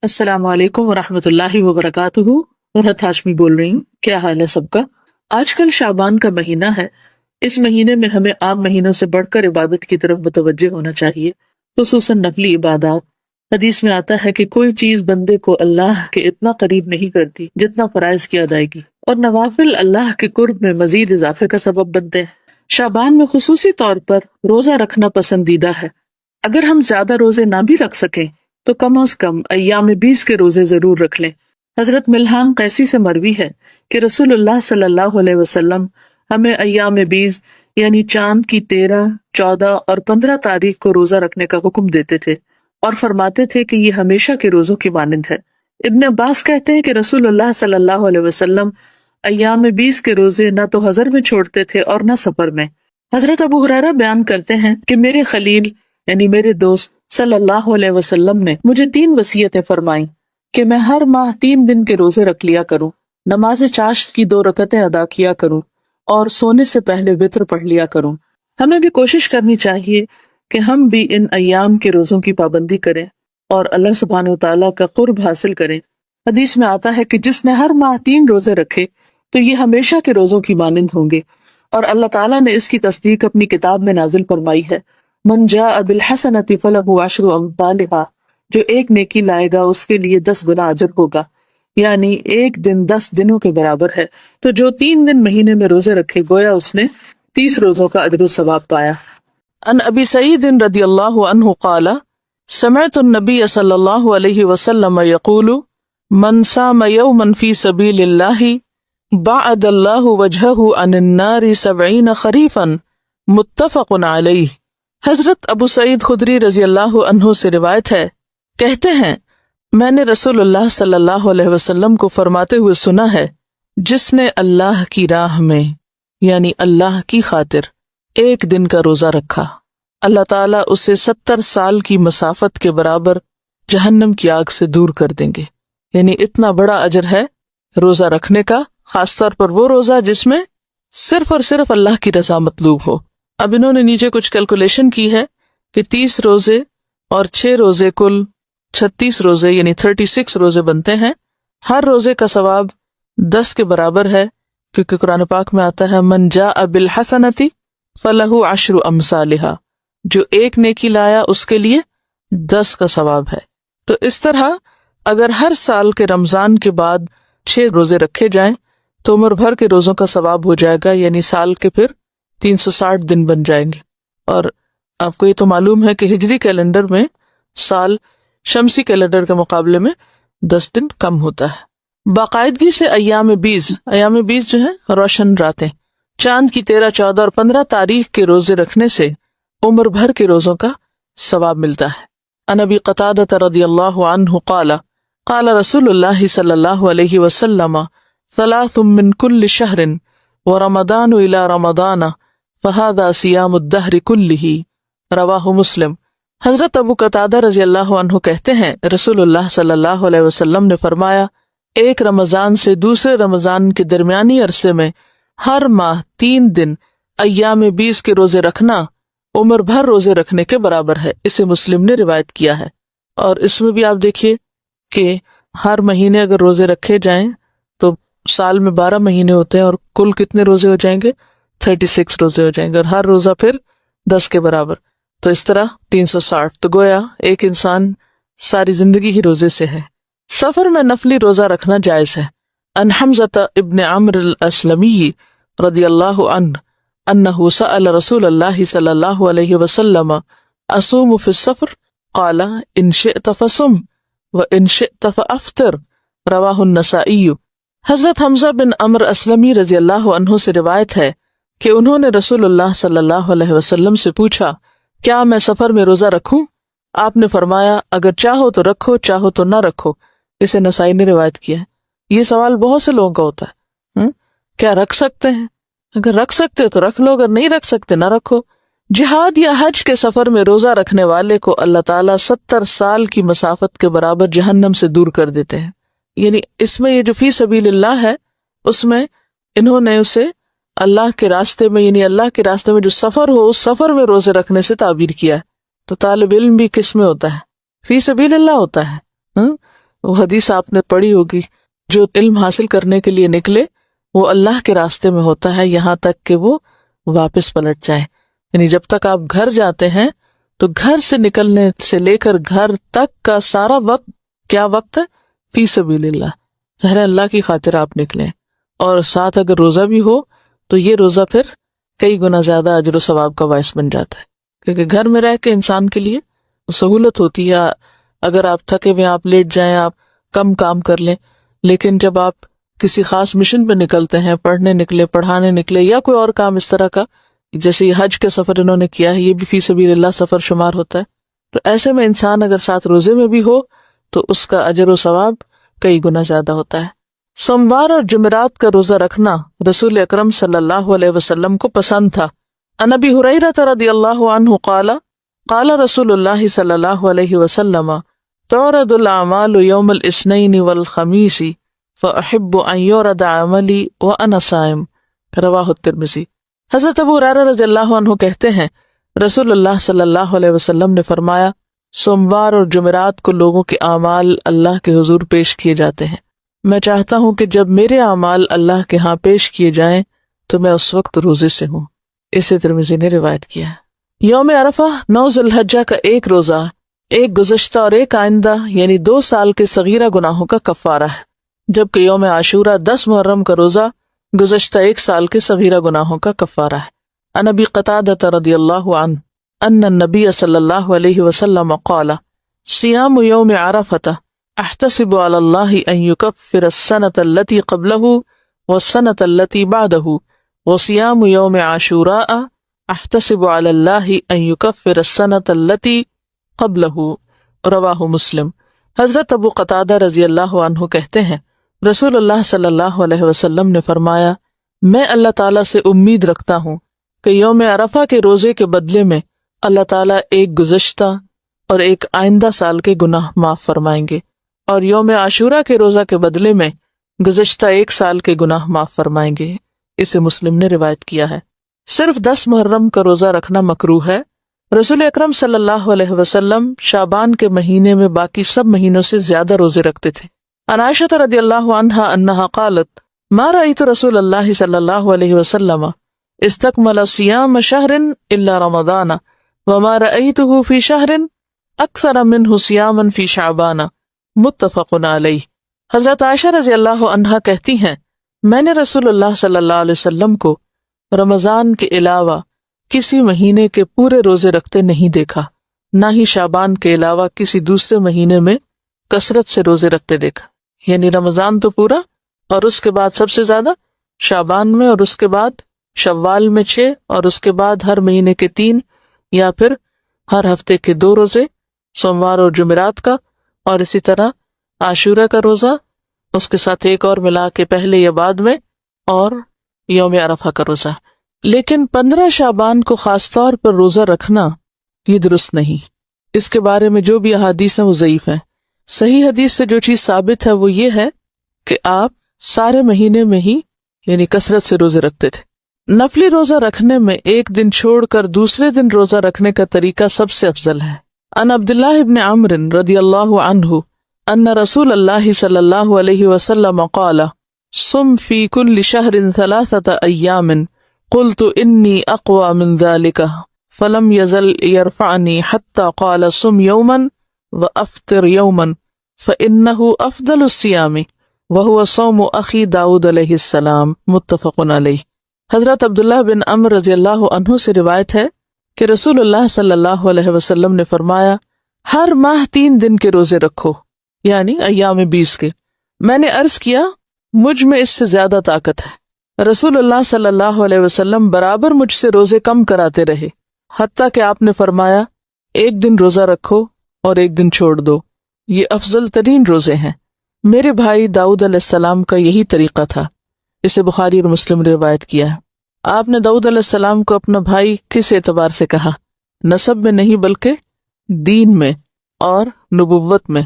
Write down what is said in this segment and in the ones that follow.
السلام علیکم ورحمۃ اللہ وبرکاتہ۔ فرحت ہاشمی بول رہی ہوں۔ کیا حال ہے سب کا؟ آج کل شعبان کا مہینہ ہے۔ اس مہینے میں ہمیں عام مہینوں سے بڑھ کر عبادت کی طرف متوجہ ہونا چاہیے، خصوصاً نفلی عبادات۔ حدیث میں آتا ہے کہ کوئی چیز بندے کو اللہ کے اتنا قریب نہیں کرتی جتنا فرائض کی ادائیگی، اور نوافل اللہ کے قرب میں مزید اضافے کا سبب بنتے ہیں۔ شعبان میں خصوصی طور پر روزہ رکھنا پسندیدہ ہے۔ اگر ہم زیادہ روزے نہ بھی رکھ سکیں تو کم از کم ایام 20 کے روزے ضرور رکھ لیں۔ حضرت ملحان قیسی سے مروی ہے کہ رسول اللہ صلی اللہ علیہ وسلم ہمیں ایام 20 یعنی چاند کی 13، 14 اور 15 تاریخ کو روزہ رکھنے کا حکم دیتے تھے اور فرماتے تھے کہ یہ ہمیشہ کے روزوں کی مانند ہے۔ ابن عباس کہتے ہیں کہ رسول اللہ صلی اللہ علیہ وسلم ایام 20 کے روزے نہ تو حضر میں چھوڑتے تھے اور نہ سفر میں۔ حضرت ابو ہریرہ بیان کرتے ہیں کہ میرے خلیل یعنی میرے دوست صلی اللہ علیہ وسلم نے مجھے 3 وصیتیں فرمائیں کہ میں ہر ماہ 3 دن کے روزے رکھ لیا کروں، نماز چاشت کی 2 رکعتیں ادا کیا کروں اور سونے سے پہلے وتر پڑھ لیا کروں۔ ہمیں بھی کوشش کرنی چاہیے کہ ہم بھی ان ایام کے روزوں کی پابندی کریں اور اللہ سبحانہ وتعالیٰ کا قرب حاصل کریں۔ حدیث میں آتا ہے کہ جس نے ہر ماہ 3 روزے رکھے تو یہ ہمیشہ کے روزوں کی مانند ہوں گے، اور اللہ تعالیٰ نے اس کی تصدیق اپنی کتاب میں نازل فرمائی ہے۔ من جاء بالحسنۃ فلہ عشر امثالھا، جو ایک نیکی لائے گا اس کے لیے 10 گنا اجر ہوگا، یعنی ایک دن 10 دنوں کے برابر ہے۔ تو جو 3 دن مہینے میں روزے رکھے گویا اس نے 30 روزوں کا اجر و ثواب پایا۔ ان ابی سعید رضی اللہ عنہ قال سمعت النبی صلی اللہ علیہ وسلم یقول من صام یوما فی سبیل اللہ بعد اللہ وجہہ عن النار 70 خریفا، متفق علیہ۔ حضرت ابو سعید خدری رضی اللہ عنہ سے روایت ہے، کہتے ہیں میں نے رسول اللہ صلی اللہ علیہ وسلم کو فرماتے ہوئے سنا ہے، جس نے اللہ کی راہ میں یعنی اللہ کی خاطر ایک دن کا روزہ رکھا، اللہ تعالیٰ اسے 70 سال کی مسافت کے برابر جہنم کی آگ سے دور کر دیں گے۔ یعنی اتنا بڑا اجر ہے روزہ رکھنے کا، خاص طور پر وہ روزہ جس میں صرف اور صرف اللہ کی رضا مطلوب ہو۔ اب انہوں نے نیچے کچھ کیلکولیشن کی ہے کہ 30 روزے اور 6 روزے کل 36 روزے یعنی 36 روزے بنتے ہیں۔ ہر روزے کا ثواب 10 کے برابر ہے، کیونکہ قرآن پاک میں آتا ہے من جاء بالحسنۃ فلہ عشر امثالھا، جو ایک نیکی لایا اس کے لیے 10 کا ثواب ہے۔ تو اس طرح اگر ہر سال کے رمضان کے بعد 6 روزے رکھے جائیں تو عمر بھر کے روزوں کا ثواب ہو جائے گا، یعنی سال کے پھر 360 دن بن جائیں گے۔ اور آپ کو یہ تو معلوم ہے کہ ہجری کیلنڈر میں سال شمسی کیلنڈر کے مقابلے میں 10 دن کم ہوتا ہے۔ باقاعدگی سے ایام 20 جو ہیں روشن راتیں، چاند کی 13، 14 اور 15 تاریخ کے روزے رکھنے سے عمر بھر کے روزوں کا ثواب ملتا ہے۔ عن ابی قتادہ رضی اللہ عنہ قال قال رسول اللہ صلی اللہ علیہ وسلم 3 من كل شہر ورمضان الى رمضان فهذا صیام الدہر کلہ، رواہ مسلم۔ حضرت ابو قتادہ رضی اللہ عنہ کہتے ہیں رسول اللہ صلی اللہ علیہ وسلم نے فرمایا، ایک رمضان سے دوسرے رمضان کے درمیانی عرصے میں ہر ماہ 3 دن ایام 20 کے روزے رکھنا عمر بھر روزے رکھنے کے برابر ہے۔ اسے مسلم نے روایت کیا ہے۔ اور اس میں بھی آپ دیکھیے کہ ہر مہینے اگر روزے رکھے جائیں تو سال میں 12 مہینے ہوتے ہیں، اور کل کتنے روزے ہو جائیں گے؟ 36 روزے ہو جائیں گے، اور ہر روزہ پھر 10 کے برابر، تو اس طرح 360۔ تو گویا ایک انسان ساری زندگی ہی روزے سے ہے۔ سفر میں نفلی روزہ رکھنا جائز ہے۔ ان حمزہ ابن عمرو الاسلمی رضی اللہ عنہ انہ سأل رسول اللہ صلی اللہ علیہ وسلم اصوم فی السفر قال ان شئت فصم وان شئت فافطر، رواہ النسائی۔ حضرت حمزہ بن عمرو اسلمی رضی اللہ عنہ سے روایت ہے کہ انہوں نے رسول اللہ صلی اللہ علیہ وسلم سے پوچھا، کیا میں سفر میں روزہ رکھوں؟ آپ نے فرمایا، اگر چاہو تو رکھو، چاہو تو نہ رکھو۔ اسے نسائی نے روایت کیا ہے۔ یہ سوال بہت سے لوگوں کا ہوتا ہے، کیا رکھ سکتے ہیں؟ اگر رکھ سکتے تو رکھ لو، اگر نہیں رکھ سکتے نہ رکھو۔ جہاد یا حج کے سفر میں روزہ رکھنے والے کو اللہ تعالیٰ 70 سال کی مسافت کے برابر جہنم سے دور کر دیتے ہیں۔ یعنی اس میں یہ جو فی سبیل اللہ ہے، اس میں انہوں نے اسے اللہ کے راستے میں، یعنی اللہ کے راستے میں جو سفر ہو، اس سفر میں روزے رکھنے سے تعبیر کیا ہے۔ تو طالب علم بھی کس میں ہوتا ہے؟ فی سبیل اللہ ہوتا ہے۔ وہ حدیث آپ نے پڑھی ہوگی، جو علم حاصل کرنے کے لیے نکلے وہ اللہ کے راستے میں ہوتا ہے یہاں تک کہ وہ واپس پلٹ جائے. یعنی جب تک آپ گھر جاتے ہیں تو گھر سے نکلنے سے لے کر گھر تک کا سارا وقت کیا وقت ہے؟ فی سبیل اللہ، ظاہر اللہ کی خاطر آپ نکلیں. اور ساتھ اگر روزہ بھی ہو تو یہ روزہ پھر کئی گنا زیادہ اجر و ثواب کا باعث بن جاتا ہے، کیونکہ گھر میں رہ کے انسان کے لیے سہولت ہوتی ہے. اگر آپ تھکے ہوئے آپ لیٹ جائیں، آپ کم کام کر لیں، لیکن جب آپ کسی خاص مشن پہ نکلتے ہیں، پڑھنے نکلے، پڑھانے نکلے، یا کوئی اور کام اس طرح کا، جیسے یہ حج کے سفر انہوں نے کیا ہے، یہ بھی فی سبیل اللہ سفر شمار ہوتا ہے. تو ایسے میں انسان اگر ساتھ روزے میں بھی ہو تو اس کا اجر و ثواب کئی گنا زیادہ ہوتا ہے. سوموار اور جمعرات کا روزہ رکھنا رسول اکرم صلی اللہ علیہ وسلم کو پسند تھا. عن ابی ہریرہ رضی اللہ عنہ قال قال رسول اللہ صلی اللہ علیہ وسلم تعرض الاعمال یوم الاثنین والخمیس فاحب ان یعرض عملی وانا صائم، رواہ الترمذی. حضرت ابو ہریرہ رضی اللہ عنہ کہتے ہیں رسول اللہ صلی اللہ علیہ وسلم نے فرمایا سوموار اور جمعرات کو لوگوں کے اعمال اللہ کے حضور پیش کیے جاتے ہیں. میں چاہتا ہوں کہ جب میرے اعمال اللہ کے ہاں پیش کیے جائیں تو میں اس وقت روزے سے ہوں. اسے ترمذی نے روایت کیا ہے. یوم عرفہ 9 ذی الحجہ کا ایک روزہ ایک گزشتہ اور ایک آئندہ یعنی 2 سال کے صغیرہ گناہوں کا کفارہ ہے، جبکہ یوم عاشورہ 10 محرم کا روزہ گزشتہ 1 سال کے صغیرہ گناہوں کا کفارہ ہے. عن ابی قتادہ رضی اللہ عنہ ان النبی صلی اللہ علیہ وسلم قال صیام یوم عرفہ احتسب علی اللہ ان یکفر السنة التي قبلہ والسنة التي بعدہ وصیام یوم عاشوراء احتسب علی اللہ ان یکفر السنة التي قبلہ، رواہ مسلم. حضرت ابو قتادہ رضی اللہ عنہ کہتے ہیں رسول اللہ صلی اللہ علیہ وسلم نے فرمایا میں اللہ تعالیٰ سے امید رکھتا ہوں کہ یوم عرفہ کے روزے کے بدلے میں اللہ تعالیٰ ایک گزشتہ اور ایک آئندہ سال کے گناہ معاف فرمائیں گے، اور یوم عاشورہ کے روزہ کے بدلے میں گزشتہ 1 سال کے گناہ معاف فرمائیں گے. اسے مسلم نے روایت کیا ہے. صرف 10 محرم کا روزہ رکھنا مکروہ ہے. رسول اکرم صلی اللہ علیہ وسلم شعبان کے مہینے میں باقی سب مہینوں سے زیادہ روزے رکھتے تھے. عن عائشہ رضی اللہ عنہا انہا قالت ما رأیت رسول اللہ صلی اللہ علیہ وسلم استکمل صیام شہر الا رمضان وما رأیتہ فی شہر اکثر منہ صیاما فی شعبان، متفق علیہ. حضرت عائشہ رضی اللہ عنہا کہتی ہیں میں نے رسول اللہ صلی اللہ علیہ وسلم کو رمضان کے علاوہ کسی مہینے کے پورے روزے رکھتے نہیں دیکھا، نہ ہی شعبان کے علاوہ کسی دوسرے مہینے میں کثرت سے روزے رکھتے دیکھا. یعنی رمضان تو پورا، اور اس کے بعد سب سے زیادہ شعبان میں، اور اس کے بعد شوال میں 6، اور اس کے بعد ہر مہینے کے 3 یا پھر ہر ہفتے کے 2 روزے، سوموار اور جمعرات کا، اور اسی طرح عاشورہ کا روزہ، اس کے ساتھ ایک اور ملا کے پہلے یا بعد میں، اور یوم عرفہ کا روزہ. لیکن 15 شعبان کو خاص طور پر روزہ رکھنا یہ درست نہیں. اس کے بارے میں جو بھی احادیث ہیں وہ ضعیف ہیں. صحیح حدیث سے جو چیز ثابت ہے وہ یہ ہے کہ آپ سارے مہینے میں ہی یعنی کثرت سے روزے رکھتے تھے. نفلی روزہ رکھنے میں ایک دن چھوڑ کر دوسرے دن روزہ رکھنے کا طریقہ سب سے افضل ہے. ان عبداللہ ابن عمرو رضی اللہ عنہ ان رسول اللہ صلی اللہ علیہ وسلم قال صم فی کل شہر 3 ایام قلت انی اقوى من ذلك فلم يزل يرفعني حتى قال صم يوما وافطر يوما فانه افضل الصيام وهو صوم اخی داؤد علیہ السلام، متفق علیہ. حضرت عبداللہ بن عمرو رضی اللہ عنہ سے روایت ہے کہ رسول اللہ صلی اللہ علیہ وسلم نے فرمایا ہر ماہ 3 دن کے روزے رکھو، یعنی ایام 20 کے. میں نے عرض کیا مجھ میں اس سے زیادہ طاقت ہے. رسول اللہ صلی اللہ علیہ وسلم برابر مجھ سے روزے کم کراتے رہے، حتیٰ کہ آپ نے فرمایا ایک دن روزہ رکھو اور ایک دن چھوڑ دو، یہ افضل ترین روزے ہیں. میرے بھائی داؤد علیہ السلام کا یہی طریقہ تھا. اسے بخاری اور مسلم نے روایت کیا ہے. آپ نے داؤد علیہ السلام کو اپنا بھائی کس اعتبار سے کہا؟ نسب میں نہیں بلکہ دین میں اور نبوت میں.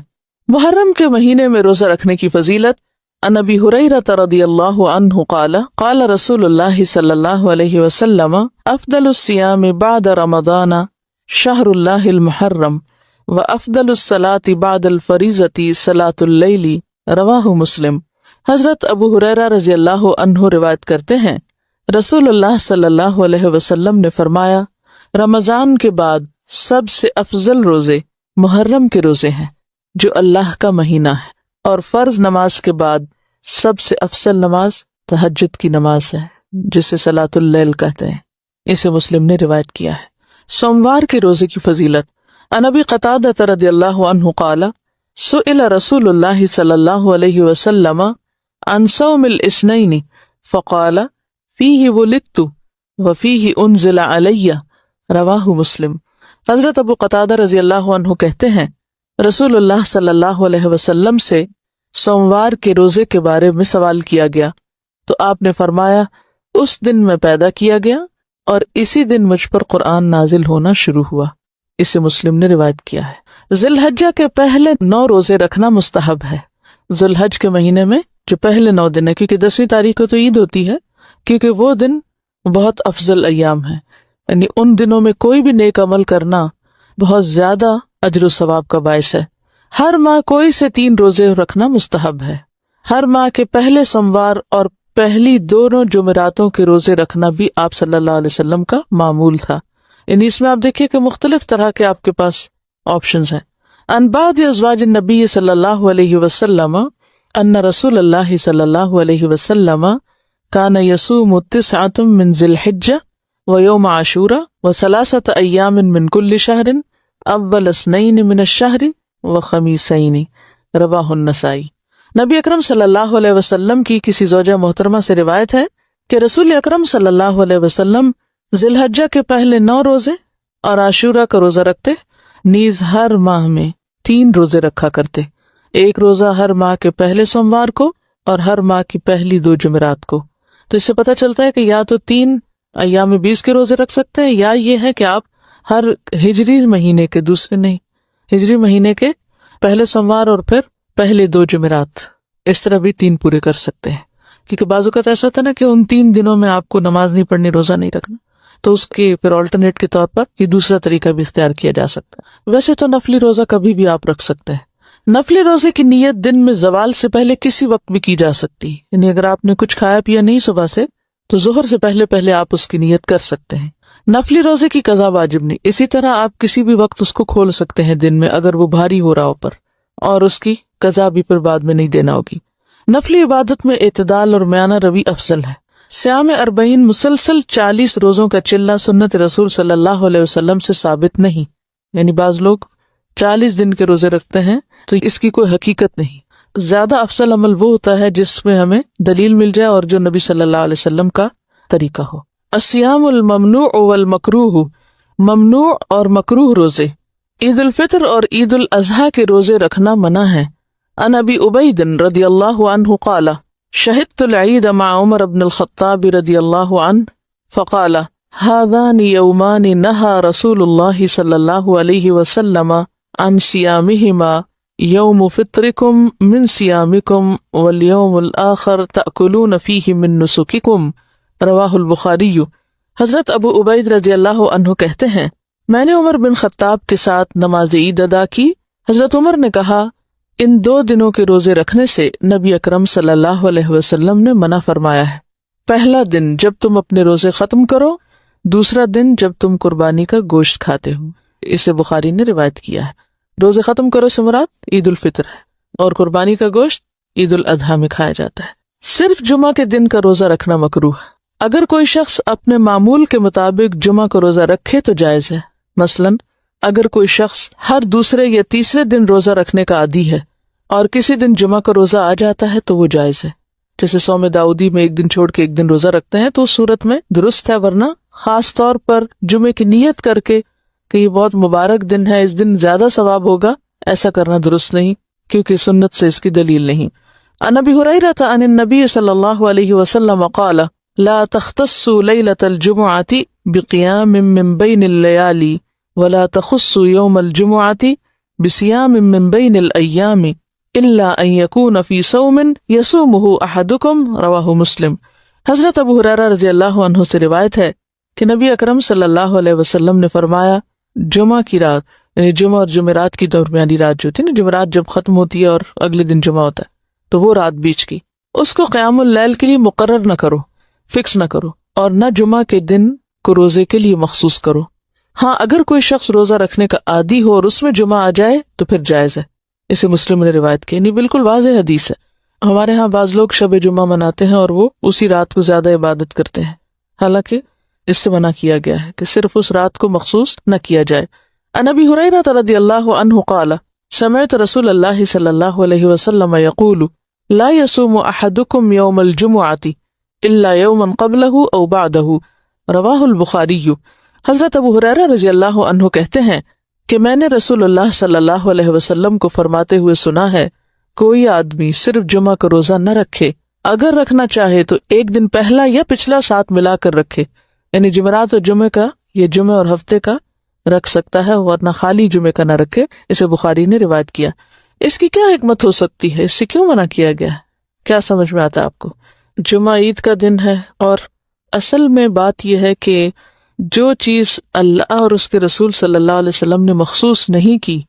محرم کے مہینے میں روزہ رکھنے کی فضیلت. عن ابی ہریرہ رضی اللہ عنہ قال قال رسول اللہ صلی اللہ علیہ وسلم افضل الصیام بعد رمضان شہر اللہ المحرم وافضل الصلاة بعد الفریضة صلاة اللیل، رواہ مسلم۔ حضرت ابو ہریرہ رضی اللہ عنہ روایت کرتے ہیں، رسول اللہ صلی اللہ علیہ وسلم نے فرمایا، رمضان کے بعد سب سے افضل روزے محرم کے روزے ہیں جو اللہ کا مہینہ ہے، اور فرض نماز کے بعد سب سے افضل نماز تہجد کی نماز ہے جسے صلاۃ اللیل کہتے ہیں۔ اسے مسلم نے روایت کیا ہے۔ سوموار کے روزے کی فضیلت۔ عن ابی قتادہ رضی اللہ عنہ قال سئل رسول اللہ صلی اللہ علیہ وسلم عن صوم الاثنین فقال فیہ ولدت وفیہ انزل علی، رواہ مسلم۔ حضرت ابو قتادہ رضی اللہ عنہ کہتے ہیں، رسول اللہ صلی اللہ علیہ وسلم سے سوموار کے روزے کے بارے میں سوال کیا گیا تو آپ نے فرمایا، اس دن میں پیدا کیا گیا اور اسی دن مجھ پر قرآن نازل ہونا شروع ہوا۔ اسے مسلم نے روایت کیا ہے۔ ذی الحجہ کے پہلے 9 روزے رکھنا مستحب ہے۔ ذی الحج کے مہینے میں جو پہلے 9 دن ہے، کیونکہ 10ویں تاریخ کو تو عید ہوتی ہے، کیونکہ وہ دن بہت افضل ایام ہے، یعنی ان دنوں میں کوئی بھی نیک عمل کرنا بہت زیادہ اجر و ثواب کا باعث ہے۔ ہر ماہ کوئی سے 3 روزے رکھنا مستحب ہے۔ ہر ماہ کے پہلے سوموار اور پہلی دونوں جمعراتوں کے روزے رکھنا بھی آپ صلی اللہ علیہ وسلم کا معمول تھا۔ یعنی اس میں آپ دیکھیے کہ مختلف طرح کے آپ کے پاس آپشنز ہیں۔ عن بعض ازواج النبی صلی اللہ علیہ وسلم ان رسول اللہ صلی اللہ علیہ وسلم کان یصوم 9 من ذی الحجہ ویوم عاشوراء و3 ایام من کل شہر اول 2 من الشہر وخمیسین، رواہ النسائی۔ نبی اکرم صلی اللہ علیہ وسلم کی کسی زوجہ محترمہ سے روایت ہے کہ رسول اکرم صلی اللہ علیہ وسلم ذی الحجہ کے پہلے 9 روزے اور عاشورہ کا روزہ رکھتے، نیز ہر ماہ میں 3 روزے رکھا کرتے، ایک روزہ ہر ماہ کے پہلے سوموار کو اور ہر ماہ کی پہلی 2 جمعرات کو۔ تو اس سے پتہ چلتا ہے کہ یا تو 3 ایام 20 کے روزے رکھ سکتے ہیں، یا یہ ہے کہ آپ ہر ہجری مہینے کے دوسرے نہیں، ہجری مہینے کے پہلے سوموار اور پھر پہلے 2 جمعرات، اس طرح بھی 3 پورے کر سکتے ہیں۔ کیونکہ بعض اوقات ایسا ہوتا ہے نا کہ ان 3 دنوں میں آپ کو نماز نہیں پڑھنی، روزہ نہیں رکھنا، تو اس کے پھر آلٹرنیٹ کے طور پر یہ دوسرا طریقہ بھی اختیار کیا جا سکتا ہے۔ ویسے تو نفلی روزہ کبھی بھی آپ رکھ سکتے ہیں۔ نفلی روزے کی نیت دن میں زوال سے پہلے کسی وقت بھی کی جا سکتی ہے، یعنی اگر آپ نے کچھ کھایا پیا نہیں صبح سے تو ظہر سے پہلے آپ اس کی نیت کر سکتے ہیں۔ نفلی روزے کی قضا واجب نہیں، اسی طرح آپ کسی بھی وقت اس کو کھول سکتے ہیں دن میں اگر وہ بھاری ہو رہا ہو پر، اور اس کی قضا بھی پھر بعد میں نہیں دینا ہوگی۔ نفلی عبادت میں اعتدال اور میانہ روی افضل ہے۔ صیام 40 مسلسل 40 روزوں کا چلہ سنت رسول صلی اللہ علیہ وسلم سے ثابت نہیں، یعنی بعض لوگ 40 دن کے روزے رکھتے ہیں تو اس کی کوئی حقیقت نہیں۔ زیادہ افضل عمل وہ ہوتا ہے جس میں ہمیں دلیل مل جائے اور جو نبی صلی اللہ علیہ وسلم کا طریقہ ہو۔ الصیام الممنوع والمکروہ، ممنوع اور مکروہ روزے۔ عید الفطر اور عید الاضحیٰ کے روزے رکھنا منع ہے۔ عن ابی عبید رضی اللہ عنہ قال شہدت العید مع عمر بن الخطاب رضی اللہ عنہ فقال هذان یومان نہى رسول اللہ صلی اللہ علیہ وسلم عن صیامہما یوم فطرکم من صیامکم والیوم الآخر تأکلون فیہ من نسککم، رواہ البخاری۔ حضرت ابو عبید رضی اللہ عنہ کہتے ہیں، میں نے عمر بن خطاب کے ساتھ نماز عید ادا کی۔ حضرت عمر نے کہا، ان 2 دنوں کے روزے رکھنے سے نبی اکرم صلی اللہ علیہ وسلم نے منع فرمایا ہے۔ پہلا دن جب تم اپنے روزے ختم کرو، دوسرا دن جب تم قربانی کا گوشت کھاتے ہو۔ اسے بخاری نے روایت کیا ہے۔ روزے ختم کرو سے مراد عید الفطر ہے، اور قربانی کا گوشت عید الاضحیٰ میں کھایا جاتا ہے۔ صرف جمعہ کے دن کا روزہ رکھنا مکروہ ہے۔ اگر کوئی شخص اپنے معمول کے مطابق جمعہ کو روزہ رکھے تو جائز ہے۔ مثلاً اگر کوئی شخص ہر دوسرے یا تیسرے دن روزہ رکھنے کا عادی ہے اور کسی دن جمعہ کا روزہ آ جاتا ہے تو وہ جائز ہے، جیسے صوم داؤدی میں 1 دن چھوڑ کے 1 دن روزہ رکھتے ہیں تو اس صورت میں درست ہے، ورنہ خاص طور پر جمعے کی نیت کر کے کہ یہ بہت مبارک دن ہے، اس دن زیادہ ثواب ہوگا، ایسا کرنا درست نہیں، کیونکہ سنت سے اس کی دلیل نہیں۔ عن ابی ہریرہ عن النبی صلی اللہ علیہ وسلم قال لا تختصوا لیلۃ الجمعۃ بقیام من بین اللیالی ولا تخصوا یوم الجمعۃ بصیام من بین الایام الا ان یکون فی صوم یصومہ احدکم، رواہ مسلم۔ حضرت ابو ہریرہ رضی اللہ عنہ سے روایت ہے کہ نبی اکرم صلی اللہ علیہ وسلم نے فرمایا، جمعہ کی رات یعنی جمعہ اور جمعرات کی درمیانی رات جو تھی نا، جمعرات جب ختم ہوتی ہے اور اگلے دن جمعہ ہوتا ہے، تو وہ رات بیچ کی، اس کو قیام اللیل کے لیے مقرر نہ کرو، فکس نہ کرو، اور نہ جمعہ کے دن کو روزے کے لیے مخصوص کرو۔ ہاں اگر کوئی شخص روزہ رکھنے کا عادی ہو اور اس میں جمعہ آ جائے تو پھر جائز ہے، اسے مسلم نے روایت کی، یعنی بالکل واضح حدیث ہے۔ ہمارے ہاں بعض لوگ شب جمعہ مناتے ہیں اور وہ اسی رات کو زیادہ عبادت کرتے ہیں، حالانکہ اس سے منع کیا گیا ہے کہ صرف اس رات کو مخصوص نہ کیا جائے۔ عن ابی ہریرہ رضی اللہ عنہ قال سمعت رسول اللہ صلی اللہ علیہ وسلم یقول لا يصوم احدکم یوم الجمعۃ الا یوما قبلہ او بعدہ، رواہ البخاری۔ حضرت ابو ہریرہ رضی اللہ عنہ کہتے ہیں کہ میں نے رسول اللہ صلی اللہ علیہ وسلم کو فرماتے ہوئے سنا ہے، کوئی آدمی صرف جمعہ کا روزہ نہ رکھے، اگر رکھنا چاہے تو ایک دن پہلا یا پچھلا ساتھ ملا کر رکھے، یعنی جمعرات اور جمعے کا یا جمعے اور ہفتے کا رکھ سکتا ہے، ورنہ خالی جمعے کا نہ رکھے۔ اسے بخاری نے روایت کیا۔ اس کی کیا حکمت ہو سکتی ہے؟ اس سے کیوں منع کیا گیا ہے؟ کیا سمجھ میں آتا آپ کو؟ جمعہ عید کا دن ہے، اور اصل میں بات یہ ہے کہ جو چیز اللہ اور اس کے رسول صلی اللہ علیہ وسلم نے مخصوص نہیں کی،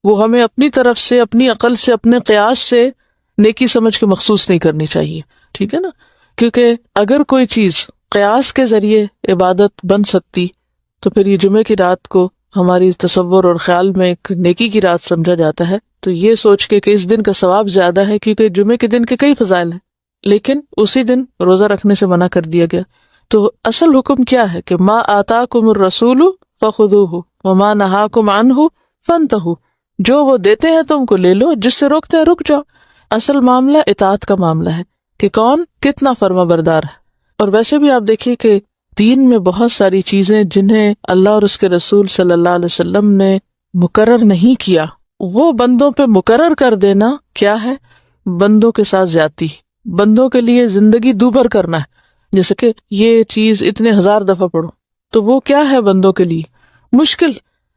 وہ ہمیں اپنی طرف سے، اپنی عقل سے، اپنے قیاس سے نیکی سمجھ کے مخصوص نہیں کرنی چاہیے، ٹھیک ہے نا؟ کیونکہ اگر کوئی چیز قیاس کے ذریعے عبادت بن سکتی تو پھر یہ جمعے کی رات کو ہماری تصور اور خیال میں ایک نیکی کی رات سمجھا جاتا ہے، تو یہ سوچ کے کہ اس دن کا ثواب زیادہ ہے، کیونکہ جمعے کے دن کے کئی فضائل ہیں، لیکن اسی دن روزہ رکھنے سے منع کر دیا گیا۔ تو اصل حکم کیا ہے کہ ما آتاکم الرسول فخذوہ وما نہاکم عنہ فانتہوا، جو وہ دیتے ہیں تم کو لے لو، جس سے روکتے ہیں رک جاؤ۔ اصل معاملہ اطاعت کا معاملہ ہے کہ کون کتنا فرما بردار ہے۔ اور ویسے بھی آپ دیکھیے کہ دین میں بہت ساری چیزیں جنہیں اللہ اور اس کے رسول صلی اللہ علیہ وسلم نے مقرر نہیں کیا، وہ بندوں پہ مقرر کر دینا کیا ہے؟ بندوں کے ساتھ زیادتی، بندوں کے لیے زندگی دوبھر کرنا ہے۔ جیسے کہ یہ چیز اتنے 1000 دفعہ پڑھو، تو وہ کیا ہے بندوں کے لیے؟ مشکل،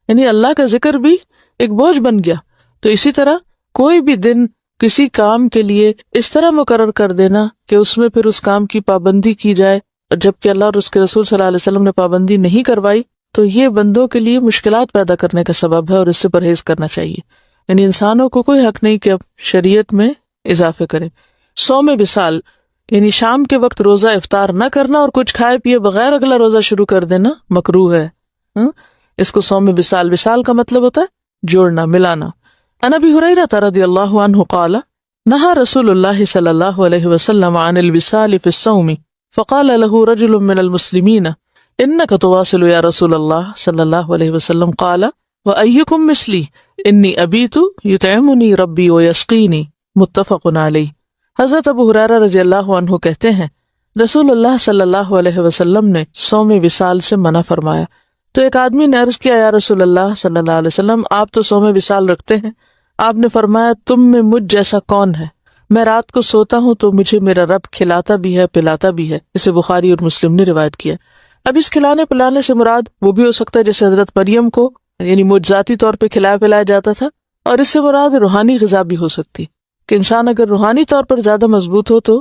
یعنی اللہ کا ذکر بھی ایک بوجھ بن گیا۔ تو اسی طرح کوئی بھی دن کسی کام کے لیے اس طرح مقرر کر دینا کہ اس میں پھر اس کام کی پابندی کی جائے، جبکہ اللہ اور اس کے رسول صلی اللہ علیہ وسلم نے پابندی نہیں کروائی، تو یہ بندوں کے لیے مشکلات پیدا کرنے کا سبب ہے، اور اس سے پرہیز کرنا چاہیے۔ یعنی انسانوں کو کوئی حق نہیں کہ اب شریعت میں اضافے کریں۔ صوم وصال یعنی شام کے وقت روزہ افطار نہ کرنا اور کچھ کھائے پیے بغیر اگلا روزہ شروع کر دینا مکروہ ہے۔ اس کو صوم وصال، وصال کا مطلب ہوتا ہے جوڑنا، ملانا۔ عن ابی ہریرہ رضی اللہ عنہ قال نہى رسول اللہ صلی اللہ علیہ وسلم عن الوصال فی الصوم فقال له رجل من المسلمین انك تواصل یا رسول اللہ صلی اللہ علیہ وسلم قال وأيكم مثلی انی ابیت یطعمنی ربی ویسقینی، متفق علیہ۔ حضرت ابو ہریرہ رضی اللہ عنہ کہتے ہیں رسول اللہ صلی اللہ علیہ وسلم نے صوم وصال سے منع فرمایا، تو ایک آدمی نے عرض کیا یا رسول اللہ صلی اللہ علیہ وسلم، آپ تو صوم وصال رکھتے ہیں۔ آپ نے فرمایا تم میں مجھ جیسا کون ہے؟ میں رات کو سوتا ہوں تو مجھے میرا رب کھلاتا بھی ہے پلاتا بھی ہے۔ اسے بخاری اور مسلم نے روایت کیا۔ اب اس کھلانے پلانے سے مراد وہ بھی ہو سکتا ہے جیسے حضرت مریم کو یعنی معجزاتی طور پہ کھلایا پلایا جاتا تھا، اور اس سے مراد روحانی غذا بھی ہو سکتی کہ انسان اگر روحانی طور پر زیادہ مضبوط ہو تو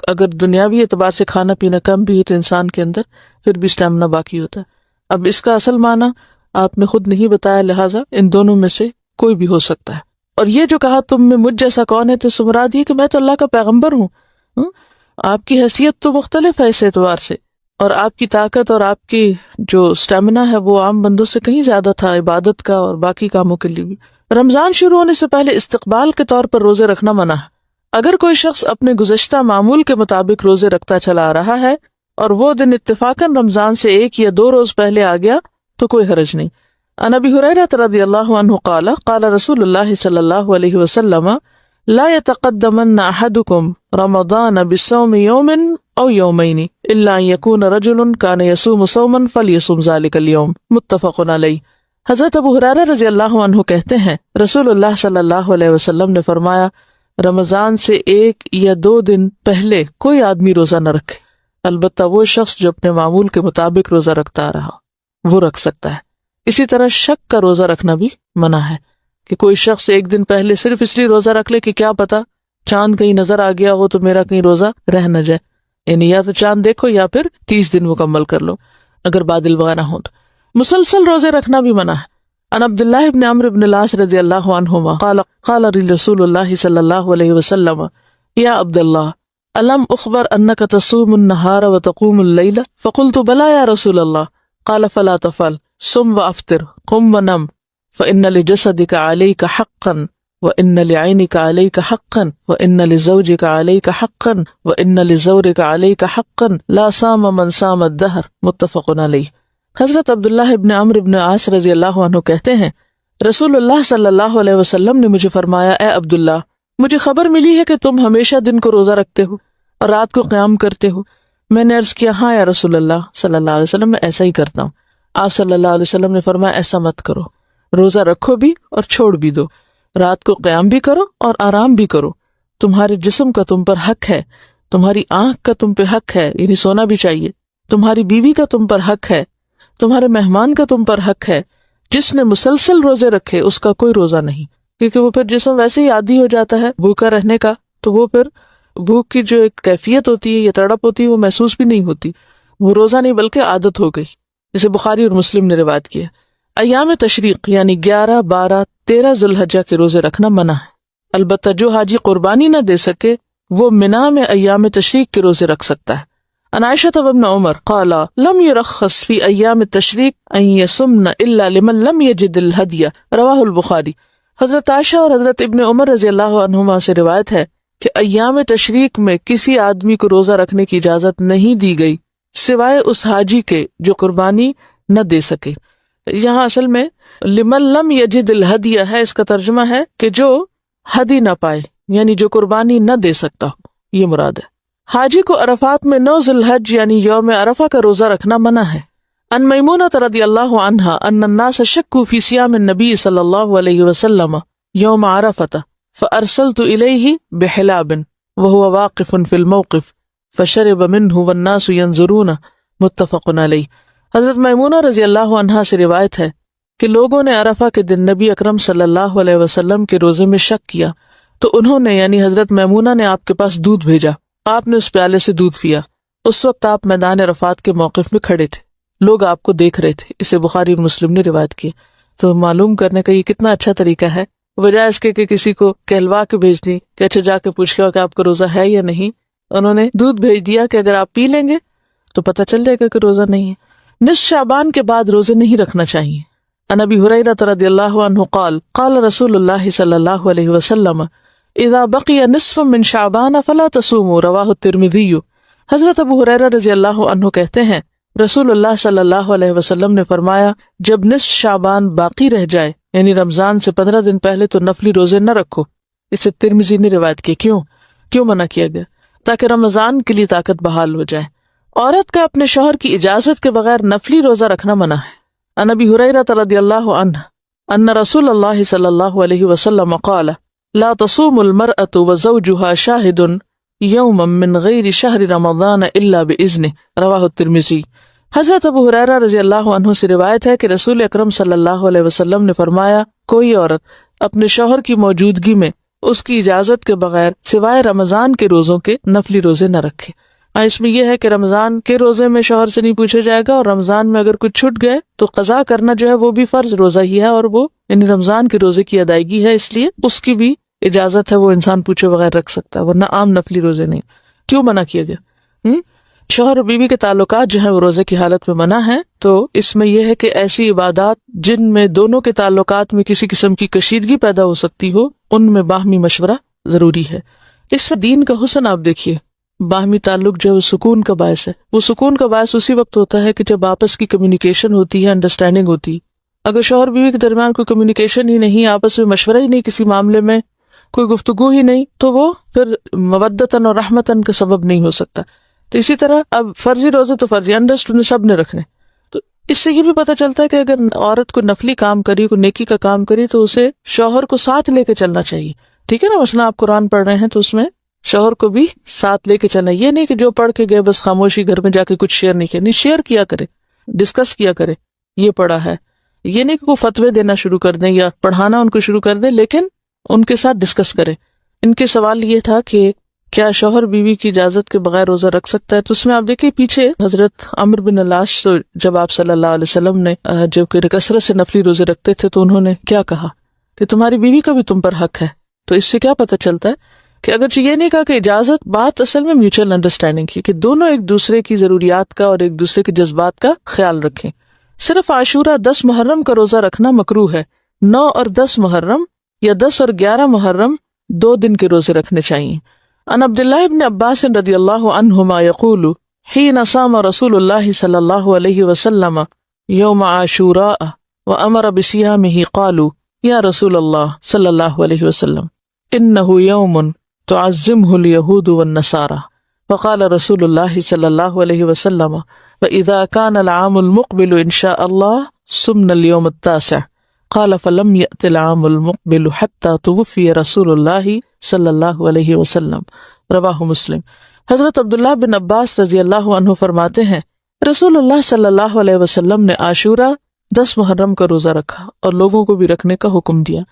اگر دنیاوی اعتبار سے کھانا پینا کم بھی ہو تو انسان کے اندر پھر بھی اسٹیمنا باقی ہوتا ہے۔ اب اس کا اصل معنی آپ نے خود نہیں بتایا، لہٰذا ان دونوں میں سے کوئی بھی ہو سکتا ہے۔ اور یہ جو کہا تم میں مجھ جیسا کون ہے، تو مراد یہ کہ میں تو اللہ کا پیغمبر ہوں۔ آپ کی حیثیت تو مختلف ہے اس اعتبار سے، اور آپ کی طاقت اور آپ کی جو اسٹیمنا ہے وہ عام بندوں سے کہیں زیادہ تھا، عبادت کا اور باقی کاموں کے لیے بھی۔ رمضان شروع ہونے سے پہلے استقبال کے طور پر روزے رکھنا منع ہے۔ اگر کوئی شخص اپنے گزشتہ معمول کے مطابق روزے رکھتا چلا آ رہا ہے اور وہ دن اتفاقاً رمضان سے 1 یا 2 روز پہلے آ گیا تو کوئی حرج نہیں۔ عن ابی ہریرہ رضی اللہ عنہ قال قال رسول اللہ صلی اللہ علیہ وسلم لا يتقدمن احدکم رمضان بصوم یوم او یومین الا ان یکون رجل کان یصوم صوما فلیصم ذلک اليوم، متفق علیہ۔ حضرت ابو ہریرہ رضی اللہ عنہ کہتے ہیں رسول اللہ صلی اللہ علیہ وسلم نے فرمایا رمضان سے 1 یا 2 دن پہلے کوئی آدمی روزہ نہ رکھے، البتہ وہ شخص جو اپنے معمول کے مطابق روزہ رکھتا آ رہا وہ رکھ سکتا ہے۔ اسی طرح شک کا روزہ رکھنا بھی منع ہے کہ کوئی شخص 1 دن پہلے صرف اس لیے روزہ رکھ لے کہ کیا پتا چاند کہیں نظر آ گیا ہو تو میرا کہیں روزہ رہ نہ جائے، یعنی یا تو چاند دیکھو یا پھر 30 دن مکمل کر لو اگر بادل وغیرہ ہوں تو۔ مسلسل روزے رکھنا بھی منع ہے۔ عن عبد الله بن عمرو بن العاص رضي الله عنهما قال رسول الله صلى الله عليه وسلم يا عبد الله ألم أخبر أنك تصوم النهار وتقوم الليل؟ فقلت بلى يا رسول الله. قال فلا تفعل، صم وأفطر، قم ونم، فإن لجسدك عليك حقا، وإن لعينك عليك حقا، وإن لزوجك عليك حقا، وإن لزورك عليك حقا، لا صام من صام الدهر. متفق علیہ۔ حضرت عبداللہ ابن عمرو ابن عاص رضی اللہ عنہ کہتے ہیں رسول اللہ صلی اللہ علیہ وسلم نے مجھے فرمایا، اے عبداللہ، مجھے خبر ملی ہے کہ تم ہمیشہ دن کو روزہ رکھتے ہو اور رات کو قیام کرتے ہو۔ میں نے عرض کیا، ہاں یا رسول اللہ صلی اللہ علیہ وسلم، میں ایسا ہی کرتا ہوں۔ آپ صلی اللہ علیہ وسلم نے فرمایا، ایسا مت کرو، روزہ رکھو بھی اور چھوڑ بھی دو، رات کو قیام بھی کرو اور آرام بھی کرو۔ تمہارے جسم کا تم پر حق ہے، تمہاری آنکھ کا تم پہ حق ہے، یعنی سونا بھی چاہیے، تمہاری بیوی کا تم پر حق ہے، تمہارے مہمان کا تم پر حق ہے۔ جس نے مسلسل روزے رکھے اس کا کوئی روزہ نہیں، کیونکہ وہ پھر جسم ویسے ہی عادی ہو جاتا ہے بھوکا رہنے کا، تو وہ پھر بھوک کی جو ایک کیفیت ہوتی ہے یا تڑپ ہوتی ہے وہ محسوس بھی نہیں ہوتی، وہ روزہ نہیں بلکہ عادت ہو گئی، جسے بخاری اور مسلم نے روایت کیا۔ ایام تشریق یعنی 11، 12، 13 ذوالحجہ کے روزے رکھنا منع ہے، البتہ جو حاجی قربانی نہ دے سکے وہ منا میں ایام تشریق کے روزے رکھ سکتا ہے۔ عن عائشة وابن عمر قال لم يرخص في أيام التشريق أن يصمن إلا لمن لم يجد الهدي رواہ البخاری۔ حضرت عائشہ اور حضرت ابن عمر رضی اللہ عنہما سے روایت ہے کہ ایام تشریق میں کسی آدمی کو روزہ رکھنے کی اجازت نہیں دی گئی سوائے اس حاجی کے جو قربانی نہ دے سکے۔ یہاں اصل میں لمن لم یجد الہدی ہے، اس کا ترجمہ ہے کہ جو ہدی نہ پائے، یعنی جو قربانی نہ دے سکتا ہو، یہ مراد ہے۔ حاجی کو عرفات میں 9 ذی الحج یعنی یوم عرفہ کا روزہ رکھنا منع ہے۔ ان میمونہ رضی اللہ عنہا ان الناس شکوا فی صیام النبی صلی اللہ علیہ وسلم یوم عرفہ فارسلت الیہ بحلاب وهو واقف فی الموقف فشرب منه والناس ينظرون۔ متفق علیہ۔ حضرت میمونہ رضی اللہ عنہا سے روایت ہے کہ لوگوں نے عرفہ کے دن نبی اکرم صلی اللہ علیہ وسلم کے روزے میں شک کیا تو انہوں نے یعنی حضرت میمونہ نے آپ کے پاس دودھ بھیجا، آپ نے اس پیالے سے دودھ پیا۔ اس وقت آپ میدان عرفات کے موقف میں کھڑے تھے، لوگ آپ کو دیکھ رہے تھے، اسے بخاری اور مسلم نے روایت کی۔ تو معلوم کرنے کا یہ کتنا اچھا طریقہ ہے، بجائے اس کے کہ کسی کو کہلوا کے بھیج دی کہ اچھا جا کے پوچھ کے کہ آپ کا روزہ ہے یا نہیں، انہوں نے دودھ بھیج دیا کہ اگر آپ پی لیں گے تو پتہ چل جائے گا کہ روزہ نہیں ہے۔ نصف شعبان کے بعد روزے نہیں رکھنا چاہیے۔ عن ابی ہریرہ رضی اللہ عنہ قال قال رسول اللہ صلی اللہ علیہ وسلم اذا بقی نصف من شعبان فلا تصوموا رواہ الترمذی۔ حضرت ابو ہریرہ رضی اللہ عنہ کہتے ہیں رسول اللہ صلی اللہ علیہ وسلم نے فرمایا جب نصف شعبان باقی رہ جائے یعنی رمضان سے 15 دن پہلے تو نفلی روزے نہ رکھو۔ اسے ترمذی نے روایت کی۔ کیوں منع کیا گیا؟ تاکہ رمضان کے لیے طاقت بحال ہو جائے۔ عورت کا اپنے شوہر کی اجازت کے بغیر نفلی روزہ رکھنا منع ہے۔ عن ابی ہریرہ رضی اللہ عنہ ان رسول اللہ صلی اللہ علیہ وسلم قال لا تصوم المرأة وزوجها شاهد یوما من غیر شہر رمضان الا باذنه رواہ الترمذی۔ حضرت ابو ہریرہ رضی اللہ عنہ سے روایت ہے کہ رسول اکرم صلی اللہ علیہ وسلم نے فرمایا کوئی عورت اپنے شوہر کی موجودگی میں اس کی اجازت کے بغیر سوائے رمضان کے روزوں کے نفلی روزے نہ رکھے۔ اس میں یہ ہے کہ رمضان کے روزے میں شوہر سے نہیں پوچھا جائے گا، اور رمضان میں اگر کچھ چھٹ گئے تو قضا کرنا جو ہے وہ بھی فرض روزہ ہی ہے، اور وہ یعنی رمضان کے روزے کی ادائیگی ہے، اس لیے اس کی بھی اجازت ہے، وہ انسان پوچھے بغیر رکھ سکتا ہے، ورنہ عام نفلی روزے نہیں۔ کیوں منع کیا گیا؟ شوہر اور بیوی کے تعلقات جو ہیں وہ روزے کی حالت میں منع ہیں، تو اس میں یہ ہے کہ ایسی عبادات جن میں دونوں کے تعلقات میں کسی قسم کی کشیدگی پیدا ہو سکتی ہو ان میں باہمی مشورہ ضروری ہے۔ اس میں دین کا حسن آپ دیکھیے، باہمی تعلق جو ہے وہ سکون کا باعث ہے۔ وہ سکون کا باعث اسی وقت ہوتا ہے کہ جب آپس کی کمیونیکیشن ہوتی ہے، انڈرسٹینڈنگ ہوتی ہے۔ اگر شوہر بیوی کے درمیان کوئی کمیونیکیشن ہی نہیں، آپس میں مشورہ ہی نہیں، کسی معاملے میں کوئی گفتگو ہی نہیں، تو وہ پھر مودتاً اور رحمتاً کا سبب نہیں ہو سکتا۔ تو اسی طرح اب فرضی روزے تو فرضی انڈرسٹینڈ سب نے رکھنے، تو اس سے یہ بھی پتہ چلتا ہے کہ اگر عورت کو نفلی کام کری، کوئی نیکی کا کام کری، تو اسے شوہر کو ساتھ لے کے چلنا چاہیے، ٹھیک ہے نا۔ مثلا آپ قرآن پڑھ رہے ہیں تو اس میں شوہر کو بھی ساتھ لے کے چلنا، یہ نہیں کہ جو پڑھ کے گئے بس خاموشی گھر میں جا کے کچھ شیئر نہیں کیا، نہیں، شیئر کیا کرے، ڈسکس کیا کرے، یہ پڑھا ہے، یہ نہیں کہ وہ فتوے دینا شروع کر دیں یا پڑھانا ان کو شروع کر دیں، لیکن ان کے ساتھ ڈسکس کرے۔ ان کے سوال یہ تھا کہ کیا شوہر بیوی کی اجازت کے بغیر روزہ رکھ سکتا ہے؟ تو اس میں آپ دیکھیں پیچھے حضرت عمر بن العاص جب آپ صلی اللہ علیہ وسلم نے جب کہ کثرت سے نفلی روزے رکھتے تھے تو انہوں نے کیا کہا کہ تمہاری بیوی کا بھی تم پر حق ہے. تو اس سے کیا پتہ چلتا ہے کہ اگرچہ یہ نہیں کہا کہ اجازت، بات اصل میں میوچل انڈرسٹینڈنگ کی کہ دونوں ایک دوسرے کی ضروریات کا اور ایک دوسرے کے جذبات کا خیال رکھیں. صرف عاشورہ 10 محرم کا روزہ رکھنا مکروہ ہے. 9 اور 10 محرم یا 10 اور 11 محرم 2 دن کے روزے رکھنے چاہیے. عن عبداللہ ابن عباس رضی اللہ عنہما یقول حین صام رسول اللہ صلی اللہ علیہ وسلم یوم عاشوراء وامر بصیامہ قالوا یا رسول اللہ صلی اللہ علیہ وسلم انہ یوم تعظمہ الیہود والنصارى فقال رسول اللہ صلی اللہ علیہ وسلم فاذا كان العام المقبل ان شاء اللہ صمنا اليوم التاسع قال فلم يأت العام المقبل حتى توفي رسول اللہ صلی اللہ علیہ وسلم. رواہ مسلم. حضرت عبداللہ بن عباس رضی اللہ عنہ فرماتے ہیں رسول اللہ صلی اللہ علیہ وسلم نے عاشورہ 10 محرم کا روزہ رکھا اور لوگوں کو بھی رکھنے کا حکم دیا.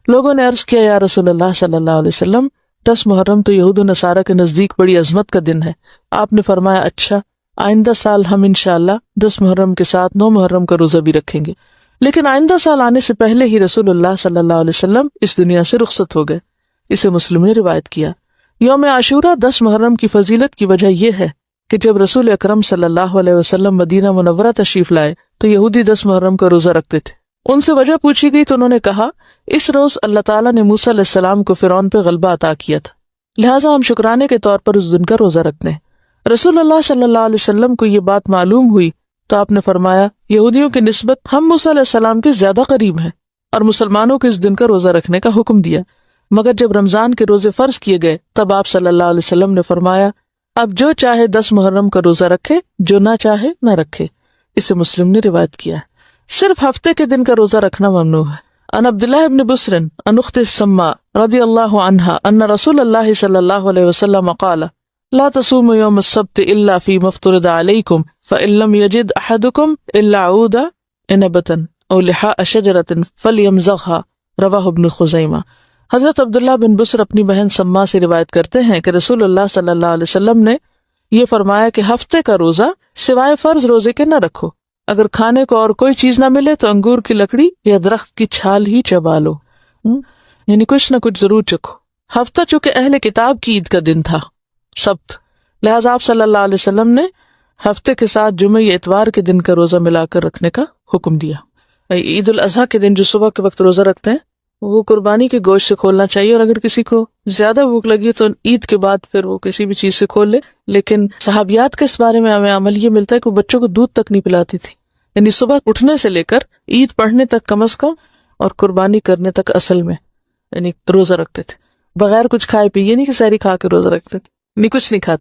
لوگوں نے عرض کیا یا رسول اللہ صلی اللہ علیہ وسلم 10 محرم تو یہود و نصارہ کے نزدیک بڑی عظمت کا دن ہے. آپ نے فرمایا اچھا آئندہ سال ہم انشاءاللہ 10 محرم کے ساتھ 9 محرم کا روزہ بھی رکھیں گے. لیکن آئندہ سال آنے سے پہلے ہی رسول اللہ صلی اللہ علیہ وسلم اس دنیا سے رخصت ہو گئے. اسے مسلم نے روایت کیا. یوم عاشورہ 10 محرم کی فضیلت کی وجہ یہ ہے کہ جب رسول اکرم صلی اللہ علیہ وسلم مدینہ منورہ تشریف لائے تو یہودی 10 محرم کا روزہ رکھتے تھے. ان سے وجہ پوچھی گئی تو انہوں نے کہا اس روز اللہ تعالیٰ نے موسیٰ علیہ السلام کو فرعون پہ غلبہ عطا کیا تھا، لہٰذا ہم شکرانے کے طور پر اس دن کا روزہ رکھتے ہیں. رسول اللہ صلی اللہ علیہ وسلم کو یہ بات معلوم ہوئی تو آپ نے فرمایا یہودیوں کی نسبت ہم موسیٰ علیہ السلام کے زیادہ قریب ہیں اور مسلمانوں کو اس دن کا روزہ رکھنے کا حکم دیا. مگر جب رمضان کے روزے فرض کیے گئے تب آپ صلی اللہ علیہ وسلم نے فرمایا اب جو چاہے 10 محرم کا روزہ رکھے، جو نہ چاہے نہ رکھے. اسے مسلم نے روایت کیا ہے. صرف ہفتے کے دن کا روزہ رکھنا ممنوع ہے. عن عبداللہ ابن بسر عن اخت السماء رضی اللہ عنہا ان رسول اللہ صلی اللہ علیہ وسلم قال لا تصوموا يوم السبت الا فيما افترض عليكم فان لم يجد احدكم الا عود عنبة او لحاء شجرة فليمزغها. رواہ ابن خزیمہ. حضرت عبداللہ بن بسر اپنی بہن سما سے روایت کرتے ہیں کہ رسول اللہ صلی اللہ علیہ وسلم نے یہ فرمایا کہ ہفتے کا روزہ سوائے فرض روزے کے نہ رکھو. اگر کھانے کو اور کوئی چیز نہ ملے تو انگور کی لکڑی یا درخت کی چھال ہی چبا لو، یعنی کچھ نہ کچھ ضرور چکھو. ہفتہ چونکہ اہل کتاب کی عید کا دن تھا سبت، لہٰذا آپ صلی اللہ علیہ وسلم نے ہفتے کے ساتھ جمعہ یا اتوار کے دن کا روزہ ملا کر رکھنے کا حکم دیا. عید الاضحیٰ کے دن جو صبح کے وقت روزہ رکھتے ہیں وہ قربانی کے گوشت سے کھولنا چاہیے، اور اگر کسی کو زیادہ بھوک لگی تو عید کے بعد پھر وہ کسی بھی چیز سے کھول لے. لیکن صحابیات کے اس بارے میں ہمیں عمل یہ ملتا ہے کہ وہ بچوں کو دودھ تک نہیں پلاتی تھی، یعنی صبح اٹھنے سے لے کر عید پڑھنے تک کم از کم اور قربانی کرنے تک اصل میں یعنی روزہ رکھتے تھے بغیر کچھ کھائے پیے. نہیں کہ سحری کھا کے روزہ رکھتے تھے، نہیں کچھ نہیں کھاتے.